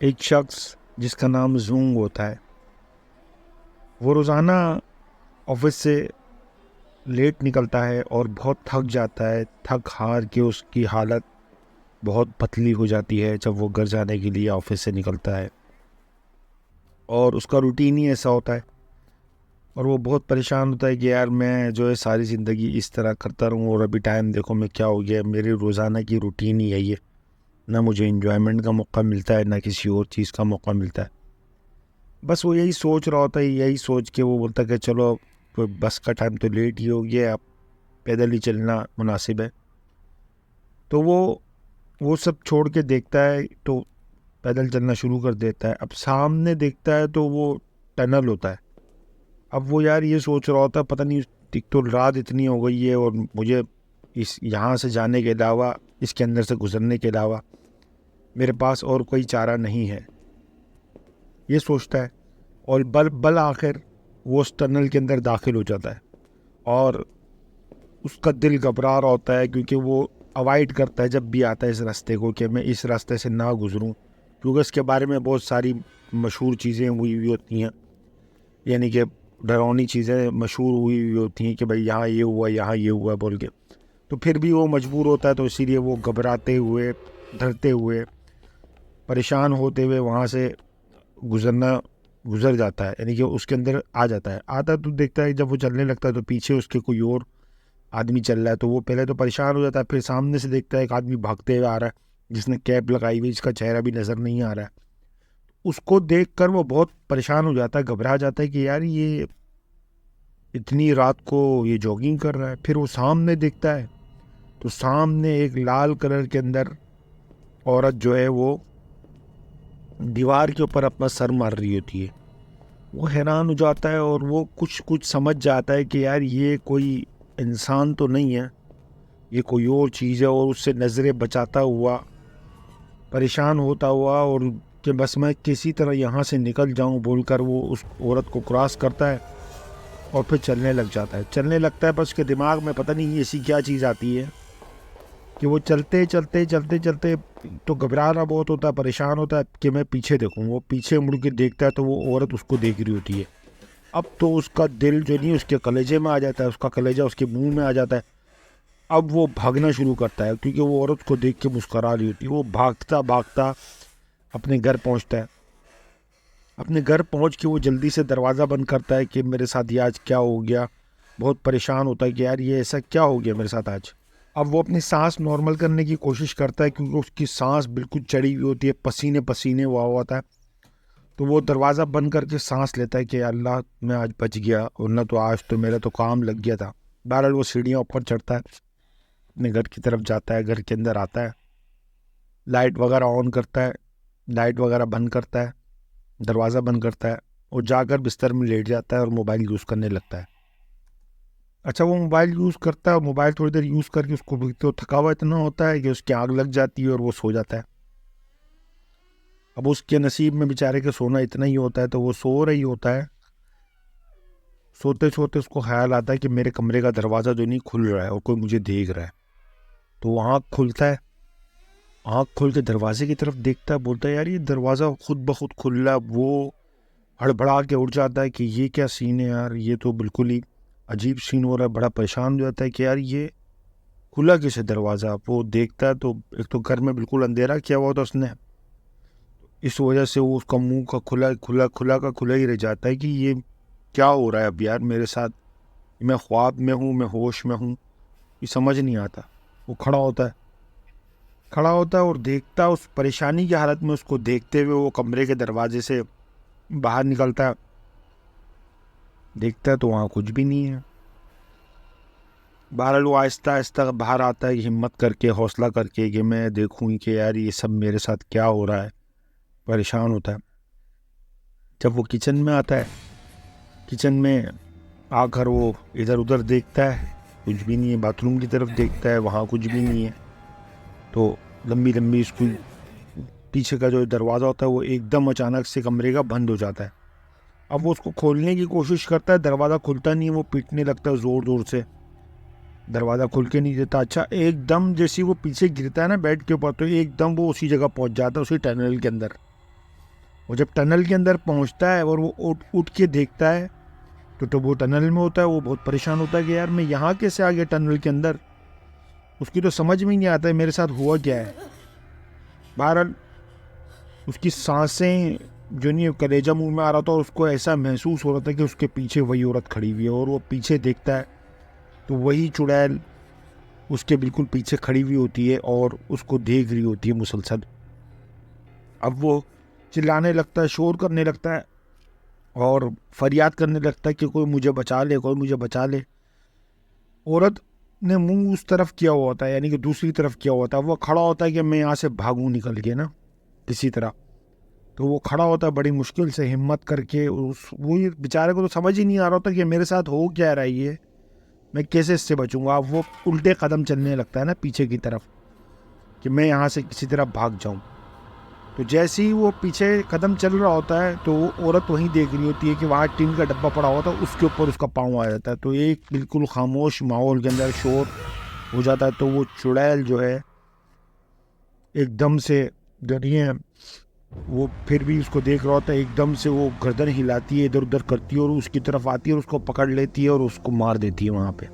एक शख्स जिसका नाम ज़ूंग होता है, वो रोज़ाना ऑफिस से लेट निकलता है और बहुत थक जाता है। थक हार के उसकी हालत बहुत पतली हो जाती है जब वो घर जाने के लिए ऑफिस से निकलता है, और उसका रूटीन ही ऐसा होता है। और वो बहुत परेशान होता है कि यार मैं जो है सारी ज़िंदगी इस तरह करता रहूँ, और अभी टाइम देखो मैं क्या हो गया, मेरी रोज़ाना की रूटीन ही यही है। ना मुझे इन्जॉयमेंट का मौका मिलता है, ना किसी और चीज़ का मौका मिलता है। बस वो यही सोच रहा होता है, यही सोच के वो बोलता है कि चलो अब बस का टाइम तो लेट ही हो गया, अब पैदल ही चलना मुनासिब है। तो वो सब छोड़ के देखता है तो पैदल चलना शुरू कर देता है। अब सामने देखता है तो वो टनल होता है। अब वो यार ये सोच रहा होता है, पता नहीं, एक तो रात इतनी हो गई है और मुझे इस यहाँ से जाने के अलावा, इसके अंदर से गुजरने के अलावा मेरे पास और कोई चारा नहीं है, ये सोचता है। और बल बल आखिर वो उस टनल के अंदर दाखिल हो जाता है, और उसका दिल घबरा रहा होता है क्योंकि वो अवॉइड करता है जब भी आता है इस रास्ते को, कि मैं इस रास्ते से ना गुजरूं, क्योंकि इसके बारे में बहुत सारी मशहूर चीज़ें हुई हुई होती हैं, यानी कि डरावनी चीज़ें मशहूर हुई हुई होती हैं कि भाई यहाँ ये हुआ, यहाँ ये हुआ बोल के। तो फिर भी वो मजबूर होता है, तो इसीलिए वो घबराते हुए, डरते हुए, परेशान होते हुए वहाँ से गुजर जाता है, यानी कि उसके अंदर आ जाता है। आता तो देखता है जब वो चलने लगता है तो पीछे उसके कोई और आदमी चल रहा है, तो वो पहले तो परेशान हो जाता है। फिर सामने से देखता है एक आदमी भागते हुए आ रहा है, जिसने कैप लगाई हुई, जिसका चेहरा भी नज़र नहीं आ रहा है। उसको देखकर वो बहुत परेशान हो जाता है, घबरा जाता है कि यार ये इतनी रात को ये जॉगिंग कर रहा है। फिर वो सामने देखता है तो सामने एक लाल कलर के अंदर औरत जो है वो दीवार के ऊपर अपना सर मार रही होती है। वो हैरान हो जाता है और वो कुछ कुछ समझ जाता है कि यार ये कोई इंसान तो नहीं है, ये कोई और चीज़ है। और उससे नज़रें बचाता हुआ, परेशान होता हुआ, और कि बस मैं किसी तरह यहाँ से निकल जाऊँ बोलकर वो उस औरत को क्रॉस करता है और फिर चलने लग जाता है। चलने लगता है, बस उसके दिमाग में पता नहीं ऐसी क्या चीज़ आती है कि वो चलते चलते चलते चलते तो घबरा रहा बहुत होता है, परेशान होता है कि मैं पीछे देखूँ। वो पीछे मुड़ के देखता है तो वो औरत उसको देख रही होती है। अब तो उसका दिल जो नहीं उसके कलेजे में आ जाता है, उसका कलेजा उसके मुंह में आ जाता है। अब वो भागना शुरू करता है क्योंकि वो औरत को देख के मुस्करा रही होती है। वो भागता भागता अपने घर पहुंचता है। अपने घर पहुंच के वो जल्दी से दरवाज़ा बंद करता है कि मेरे साथ ये आज क्या हो गया। बहुत परेशान होता है कि यार ये ऐसा क्या हो गया मेरे साथ आज। अब वो अपनी सांस नॉर्मल करने की कोशिश करता है क्योंकि उसकी सांस बिल्कुल चढ़ी हुई होती है, पसीने पसीने हुआ होता है। तो वो दरवाज़ा बंद करके सांस लेता है कि अल्लाह मैं आज बच गया, वरना तो आज तो मेरा तो काम लग गया था। बहरहाल वो सीढ़ियाँ ऊपर चढ़ता है, अपने घर की तरफ जाता है, घर के अंदर आता है, लाइट वगैरह ऑन करता है, लाइट वगैरह बंद करता है, दरवाज़ा बंद करता है, और जाकर बिस्तर में लेट जाता है और मोबाइल यूज़ करने लगता है। अच्छा, वो मोबाइल यूज़ करता है और मोबाइल थोड़ी देर यूज़ करके उसको भी तो थका हुआ इतना होता है कि उसकी आग लग जाती है और वो सो जाता है। अब उसके नसीब में बेचारे के सोना इतना ही होता है, तो वो सो रही होता है। सोते सोते उसको ख्याल आता है कि मेरे कमरे का दरवाज़ा जो नहीं खुल रहा है और कोई मुझे देख रहा है। तो वो आँख खुलता है, आँख खोल के दरवाजे की तरफ देखता है, बोलता है यार ये दरवाज़ा खुद ब खुद खुल रहा है। वो हड़बड़ा के उठ जाता है कि ये क्या सीन है यार, ये तो बिल्कुल ही अजीब सीन हो रहा है। बड़ा परेशान हो जाता है कि यार ये खुला कैसे दरवाज़ा। वो देखता है तो एक तो घर में बिल्कुल अंधेरा किया हुआ था उसने, इस वजह से वो उसका मुंह का खुला खुला खुला का खुला ही रह जाता है कि ये क्या हो रहा है अब यार मेरे साथ। मैं ख्वाब में हूँ, मैं होश में हूँ, ये समझ नहीं आता। वो खड़ा होता है और देखता है, उस परेशानी की हालत में उसको देखते हुए वो कमरे के दरवाजे से बाहर निकलता है। देखता है तो वहाँ कुछ भी नहीं है। बहरहाल वो आहिस्ता आहिस्ता बाहर आता है, हिम्मत करके, हौसला करके कि मैं देखूँ कि यार ये सब मेरे साथ क्या हो रहा है। परेशान होता है। जब वो किचन में आता है, किचन में आकर वो इधर उधर देखता है, कुछ भी नहीं है। बाथरूम की तरफ देखता है, वहाँ कुछ भी नहीं है। तो लंबी लंबी स्कूल पीछे का जो दरवाज़ा होता है वो एकदम अचानक से कमरे का बंद हो जाता है। अब वो उसको खोलने की कोशिश करता है, दरवाज़ा खुलता नहीं है। वो पीटने लगता है ज़ोर ज़ोर से, दरवाज़ा खुल के नहीं देता। अच्छा, एकदम जैसे वो पीछे गिरता है ना बेड के ऊपर, तो एकदम वो उसी जगह पहुंच जाता है, उसी टनल के अंदर। वो जब टनल के अंदर पहुंचता है और वो उठ उठ के देखता है तो वो टनल में होता है, वो बहुत परेशान होता है कि यार मैं यहाँ कैसे आ गया टनल के अंदर। उसकी तो समझ में ही नहीं आता है मेरे साथ हुआ क्या है। बहरहाल उसकी सांसें जो नहीं, कलेजा मुंह में आ रहा था और उसको ऐसा महसूस हो रहा था कि उसके पीछे वही औरत खड़ी हुई है, और वो पीछे देखता है तो वही चुड़ैल उसके बिल्कुल पीछे खड़ी हुई होती है और उसको देख रही होती है मुसलसल। अब वो चिल्लाने लगता है, शोर करने लगता है और फरियाद करने लगता है कि कोई मुझे बचा ले, कोई मुझे बचा ले। औरत ने मुंह उस तरफ किया हुआ होता है, यानी कि दूसरी तरफ किया हुआ होता है। वो खड़ा होता है कि मैं यहाँ से भागूं निकल के ना किसी तरह। तो वो खड़ा होता है बड़ी मुश्किल से हिम्मत करके। उस वो बेचारे को तो समझ ही नहीं आ रहा होता कि मेरे साथ हो क्या रहा है, ये मैं कैसे इससे बचूंगा। अब वो उल्टे कदम चलने लगता है ना पीछे की तरफ कि मैं यहाँ से किसी तरह भाग जाऊँ। तो जैसे ही वो पीछे कदम चल रहा होता है तो वो औरत वहीं देख रही होती है कि वहाँ टीन का डब्बा पड़ा हुआ था, उसके ऊपर उसका पाँव आ जाता है। तो एक बिल्कुल खामोश माहौल के अंदर शोर हो जाता है। तो वो चुड़ैल जो है एकदम से डरिए, वो फिर भी उसको देख रहा होता है, एकदम से वो गर्दन हिलाती है, इधर उधर करती है और उसकी तरफ आती है और उसको पकड़ लेती है और उसको मार देती है वहाँ पे।